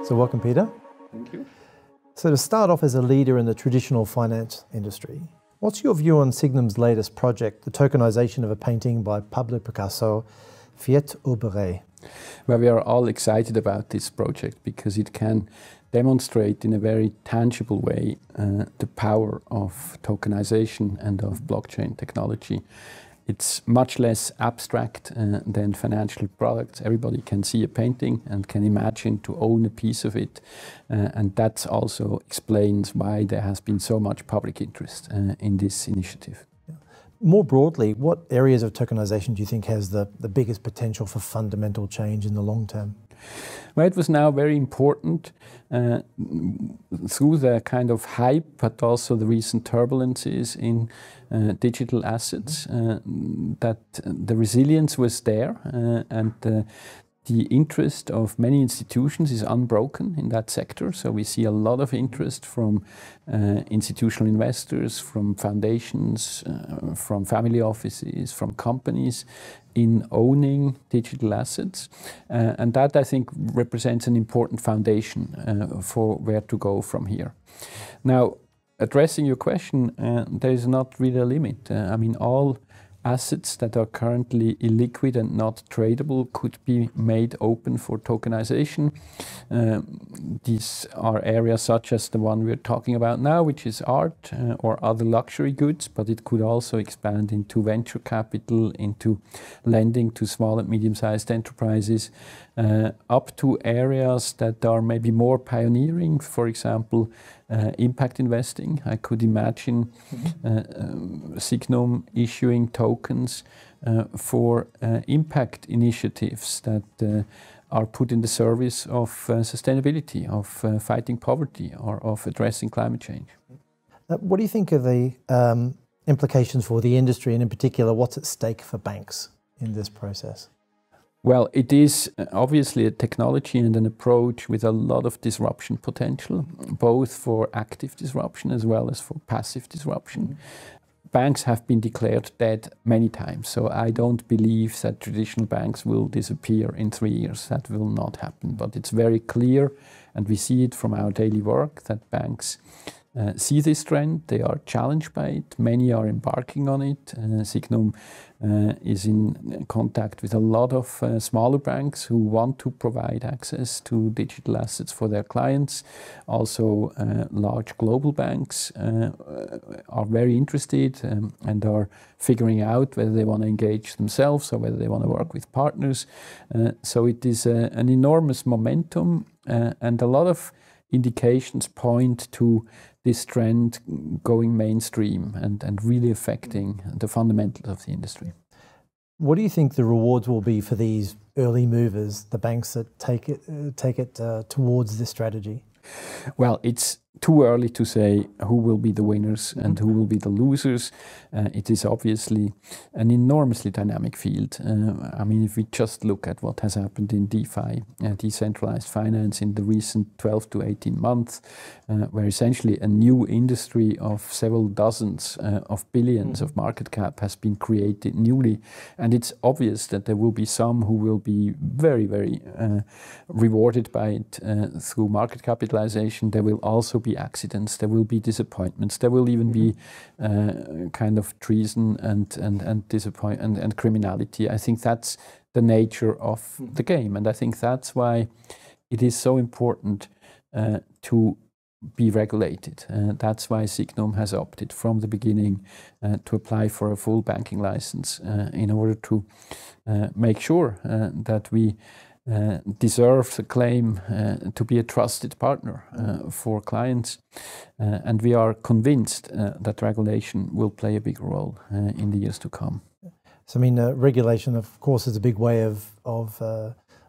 So welcome, Peter. Thank you. So to start off as a leader in the traditional finance industry, what's your view on Sygnum's latest project, the tokenization of a painting by Pablo Picasso, Fillette or béret? Well, we are all excited about this project because it can demonstrate in a very tangible way the power of tokenization and of blockchain technology. It's much less abstract than financial products. Everybody can see a painting and can imagine to own a piece of it. And that also explains why there has been so much public interest in this initiative. More broadly, what areas of tokenization do you think has the biggest potential for fundamental change in the long term? Well, it was now very important through the kind of hype, but also the recent turbulences in digital assets, that the resilience was there and the interest of many institutions is unbroken in that sector. So we see a lot of interest from institutional investors, from foundations, from family offices, from companies in owning digital assets. And that, I think, represents an important foundation for where to go from here. Now, addressing your question, there is not really a limit. I mean, all assets that are currently illiquid and not tradable could be made open for tokenization. These are areas such as the one we're talking about now, which is art or other luxury goods, but it could also expand into venture capital, into lending to small and medium-sized enterprises, up to areas that are maybe more pioneering, for example, impact investing. I could imagine Sygnum issuing tokens for impact initiatives that are put in the service of sustainability, of fighting poverty, or of addressing climate change. What do you think are the implications for the industry, and in particular, what's at stake for banks in this process? Well, it is obviously a technology and an approach with a lot of disruption potential, both for active disruption as well as for passive disruption. Banks have been declared dead many times, so I don't believe that traditional banks will disappear in 3 years. That will not happen, but it's very clear, and we see it from our daily work, that banks see this trend. They are challenged by it. Many are embarking on it. Sygnum is in contact with a lot of smaller banks who want to provide access to digital assets for their clients. Also, large global banks are very interested and are figuring out whether they want to engage themselves or whether they want to work with partners. So it is an enormous momentum, and a lot of indications point to this trend going mainstream and really affecting the fundamentals of the industry. What do you think the rewards will be for these early movers, the banks that take it towards this strategy? Well, it's too early to say who will be the winners and who will be the losers. It is obviously an enormously dynamic field. I mean, if we just look at what has happened in DeFi, decentralized finance, in the recent 12 to 18 months, where essentially a new industry of several dozens of billions of market cap has been created newly. And it's obvious that there will be some who will be very, very rewarded by it through market capitalization. There will also be accidents, there will be disappointments, there will even be kind of treason and criminality. I think that's the nature of the game, and I think that's why it is so important to be regulated. That's why Sygnum has opted from the beginning to apply for a full banking license in order to make sure that we deserve the claim to be a trusted partner for clients. And we are convinced that regulation will play a big role in the years to come. So I mean, regulation, of course, is a big way of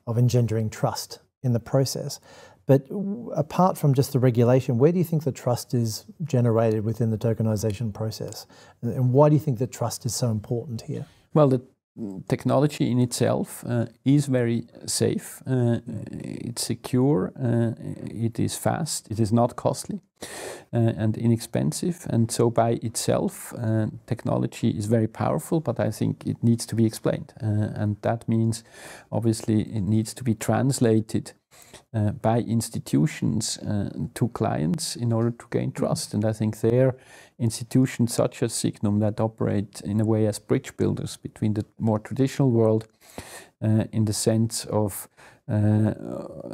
engendering trust in the process. But apart from just the regulation, where do you think the trust is generated within the tokenization process? And why do you think that trust is so important here? Well, the technology in itself is very safe, it's secure, it is fast, it is not costly. and inexpensive. And so by itself, technology is very powerful, but I think it needs to be explained. And that means, obviously, it needs to be translated by institutions to clients in order to gain trust. And I think there, institutions such as Sygnum that operate in a way as bridge builders between the more traditional world in the sense of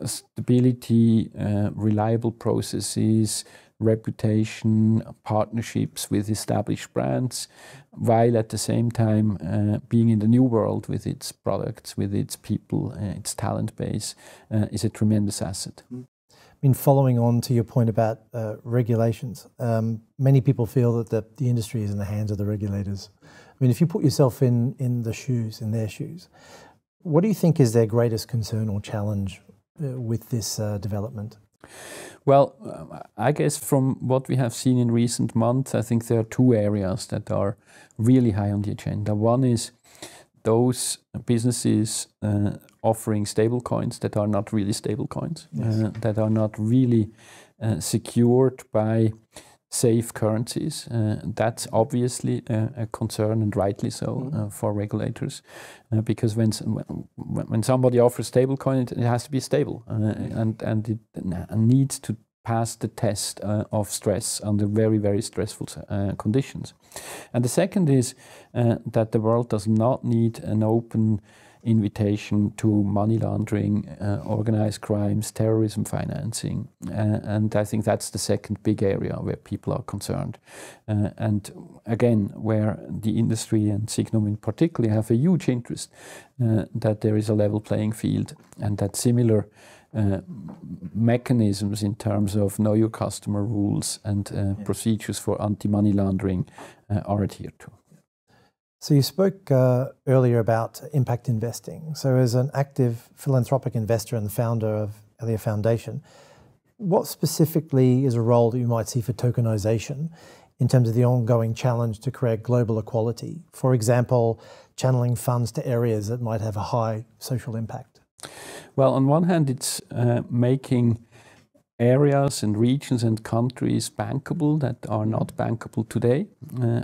stability, reliable processes, reputation, partnerships with established brands, while at the same time being in the new world with its products, with its people, its talent base, is a tremendous asset. I mean, following on to your point about regulations, many people feel that the industry is in the hands of the regulators. I mean, if you put yourself in their shoes, what do you think is their greatest concern or challenge with this development? Well, I guess from what we have seen in recent months, I think there are two areas that are really high on the agenda. One is those businesses offering stable coins that are not really stable coins, yes. That are not really secured by safe currencies. That's obviously a concern, and rightly so, for regulators, because when somebody offers stablecoin, it has to be stable, and it needs to pass the test of stress under very, very stressful conditions. And the second is that the world does not need an open invitation to money laundering, organized crimes, terrorism financing. And I think that's the second big area where people are concerned. And again, where the industry and Sygnum in particular have a huge interest that there is a level playing field and that similar mechanisms in terms of know your customer rules and procedures for anti-money laundering are adhered to. So you spoke earlier about impact investing. So as an active philanthropic investor and the founder of Elia Foundation, what specifically is a role that you might see for tokenization in terms of the ongoing challenge to create global equality? For example, channeling funds to areas that might have a high social impact. Well, on one hand, it's making areas and regions and countries bankable that are not bankable today.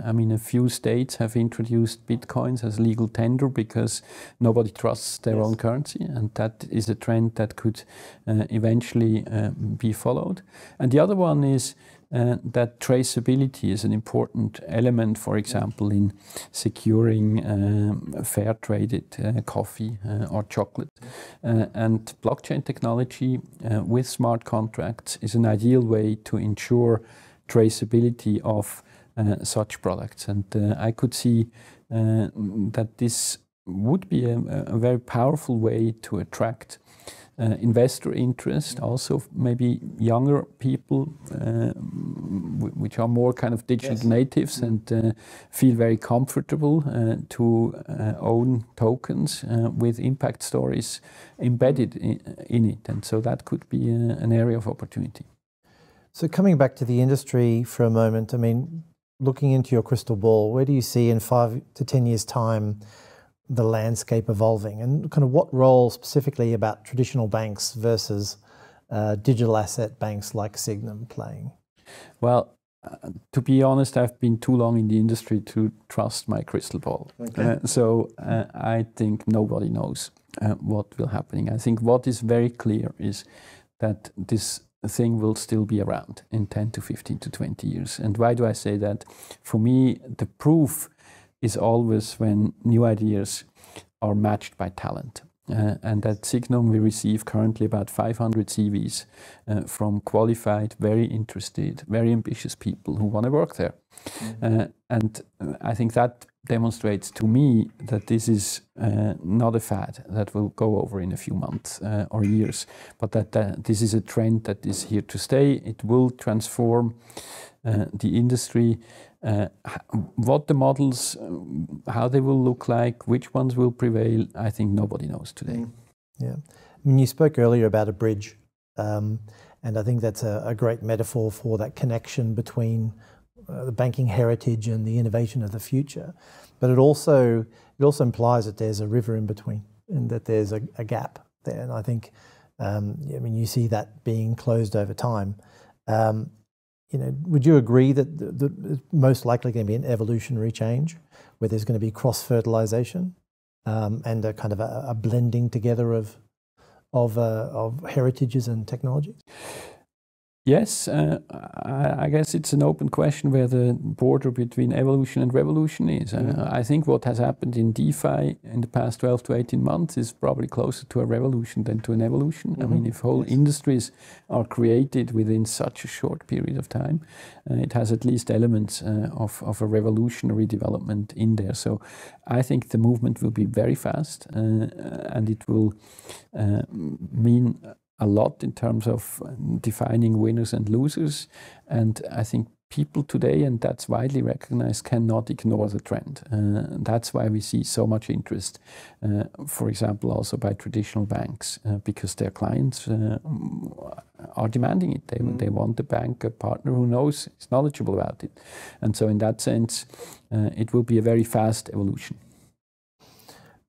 I mean, a few states have introduced bitcoins as legal tender because nobody trusts their own currency, and that is a trend that could eventually be followed. And the other one is that traceability is an important element, for example, in securing fair traded coffee or chocolate. And blockchain technology with smart contracts is an ideal way to ensure traceability of such products. And I could see that this would be a very powerful way to attract investor interest, also maybe younger people which are more kind of digital natives and feel very comfortable to own tokens with impact stories embedded in it. And so that could be an area of opportunity. So coming back to the industry for a moment, I mean, looking into your crystal ball, where do you see in 5 to 10 years' time the landscape evolving, and kind of what role specifically about traditional banks versus digital asset banks like Sygnum playing? Well, to be honest, I've been too long in the industry to trust my crystal ball. Okay. So I think nobody knows what will happen. I think what is very clear is that this thing will still be around in 10 to 15 to 20 years. And why do I say that? For me, the proof is always when new ideas are matched by talent. And at Sygnum, we receive currently about 500 CVs from qualified, very interested, very ambitious people who want to work there. And I think that demonstrates to me that this is not a fad that will go over in a few months or years, but that this is a trend that is here to stay. It will transform the industry. What the models, how they will look like, which ones will prevail, I think nobody knows today. Yeah, I mean, you spoke earlier about a bridge, and I think that's a great metaphor for that connection between the banking heritage and the innovation of the future. But it also implies that there's a river in between, and that there's a gap there. And I think, I mean, you see that being closed over time. would you agree that the most likely going to be an evolutionary change where there's going to be cross-fertilization and a kind of a blending together of heritages and technologies? Yes, I guess it's an open question where the border between evolution and revolution is. I think what has happened in DeFi in the past 12 to 18 months is probably closer to a revolution than to an evolution. I mean, if whole industries are created within such a short period of time, it has at least elements of a revolutionary development in there. So I think the movement will be very fast and it will mean a lot in terms of defining winners and losers. And I think people today, and that's widely recognized, cannot ignore the trend. That's why we see so much interest, for example, also by traditional banks, because their clients are demanding it. They want a bank, a partner who knows, is knowledgeable about it. And so in that sense, it will be a very fast evolution.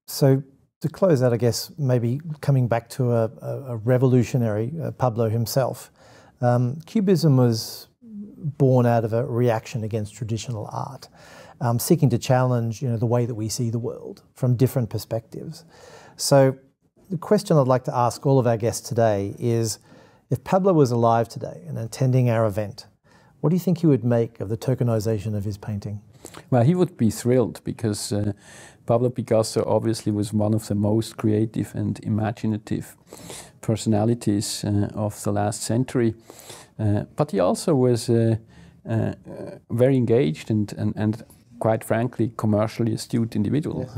So to close out, I guess, maybe coming back to a revolutionary, Pablo himself, Cubism was born out of a reaction against traditional art, seeking to challenge, the way that we see the world from different perspectives. So the question I'd like to ask all of our guests today is, if Pablo was alive today and attending our event, what do you think he would make of the tokenization of his painting? Well, he would be thrilled because Pablo Picasso obviously was one of the most creative and imaginative personalities of the last century. But he also was very engaged and quite frankly, commercially astute individual. Yes.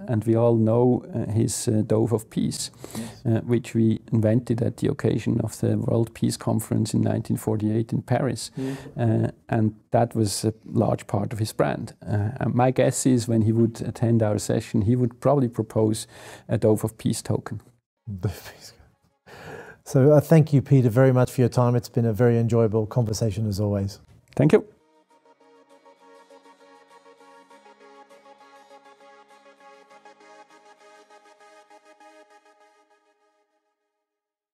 And we all know his Dove of Peace, which we invented at the occasion of the World Peace Conference in 1948 in Paris. And that was a large part of his brand. And my guess is when he would attend our session, he would probably propose a Dove of Peace token. So thank you, Peter, very much for your time. It's been a very enjoyable conversation as always. Thank you.